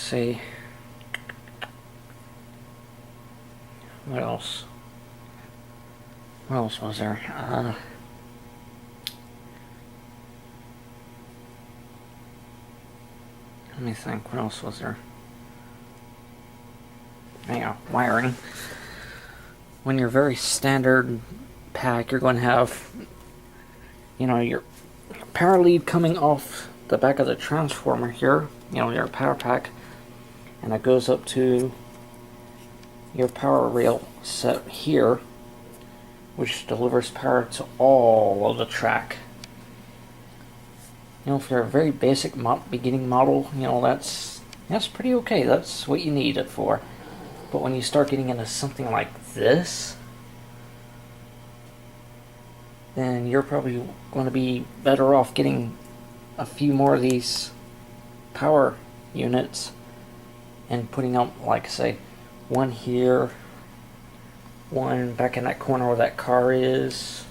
see. What else? What else was there? Let me think. What else was there? Yeah, wiring. When you're very standard pack, you're going to have, your power lead coming off the back of the transformer here, your power pack, and it goes up to your power rail set here, which delivers power to all of the track. If you're a very basic beginning model, that's pretty okay. That's what you need it for. But when you start getting into something like this, then you're probably going to be better off getting a few more of these power units and putting out, like, say, one here, one back in that corner where that car is,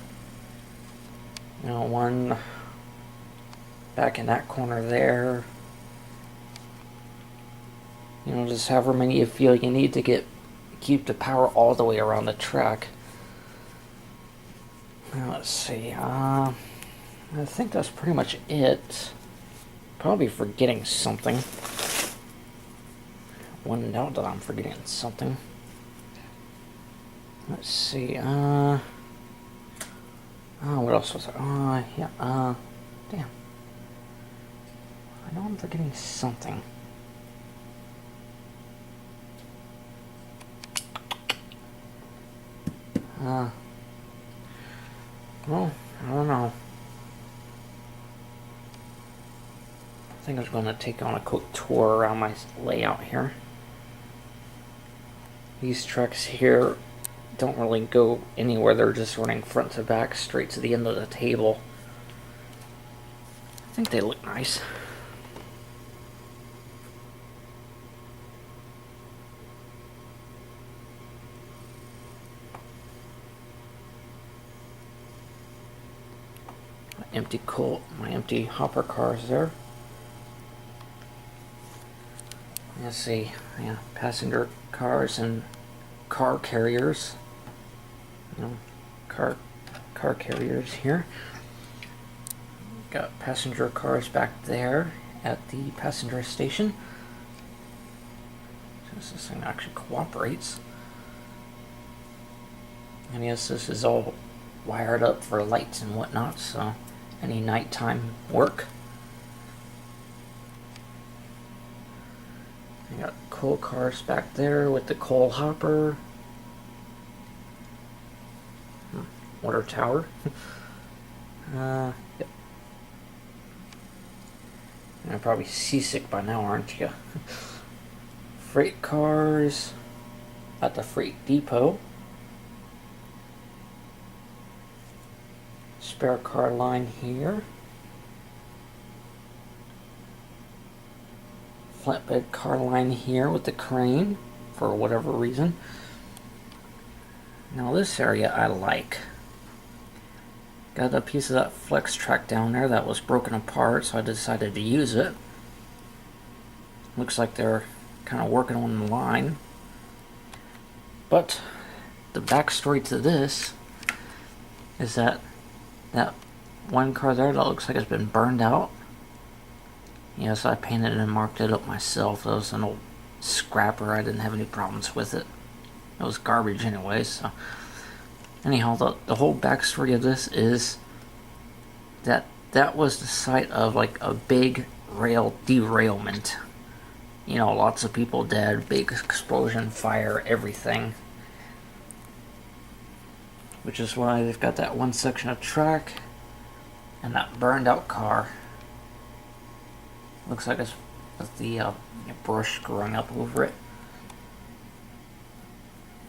one back in that corner there. Just however many you feel you need to keep the power all the way around the track. Now let's see, I think that's pretty much it. Probably forgetting something. One doubt that I'm forgetting something. Let's see, what else was there? Damn. I know I'm forgetting something. Well, I don't know. I think I was going to take on a quick tour around my layout here. These trucks here don't really go anywhere. They're just running front to back straight to the end of the table. I think they look nice. My empty hopper cars there. Let's see, passenger cars and car carriers. Car carriers here. Got passenger cars back there at the passenger station. So this thing actually cooperates. And yes, this is all wired up for lights and whatnot, so any nighttime work. I got coal cars back there with the coal hopper. Water tower. Yep. You're probably seasick by now, aren't you? Freight cars at the freight depot. Spare car line here. Flatbed car line here with the crane for whatever reason. Now this area I like. Got a piece of that flex track down there that was broken apart, so I decided to use it. Looks like they're kind of working on the line. But the backstory to this is that one car there that looks like it's been burned out. Yes, I painted and marked it up myself. That was an old scrapper. I didn't have any problems with it. It was garbage anyway, so... Anyhow, the whole backstory of this is that was the site of, like, a big rail derailment. Lots of people dead, big explosion, fire, everything. Which is why they've got that one section of track and that burned out car. Looks like it's with the brush growing up over it.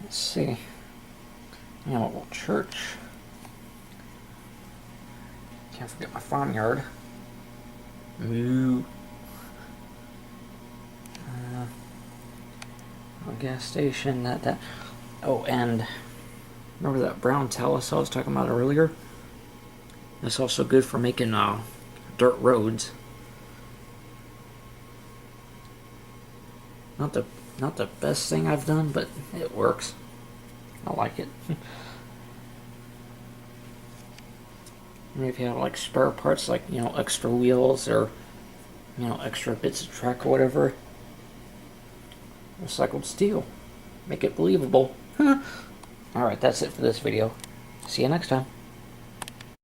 Let's see. A little church. Can't forget my farmyard. Moo. A gas station. Oh, and remember that brown talus I was talking about earlier? That's also good for making dirt roads. Not the best thing I've done, but it works. I like it. And if you have like spare parts, like, you know, extra wheels or, you know, extra bits of track or whatever, recycled steel. Make it believable. Alright, that's it for this video. See you next time.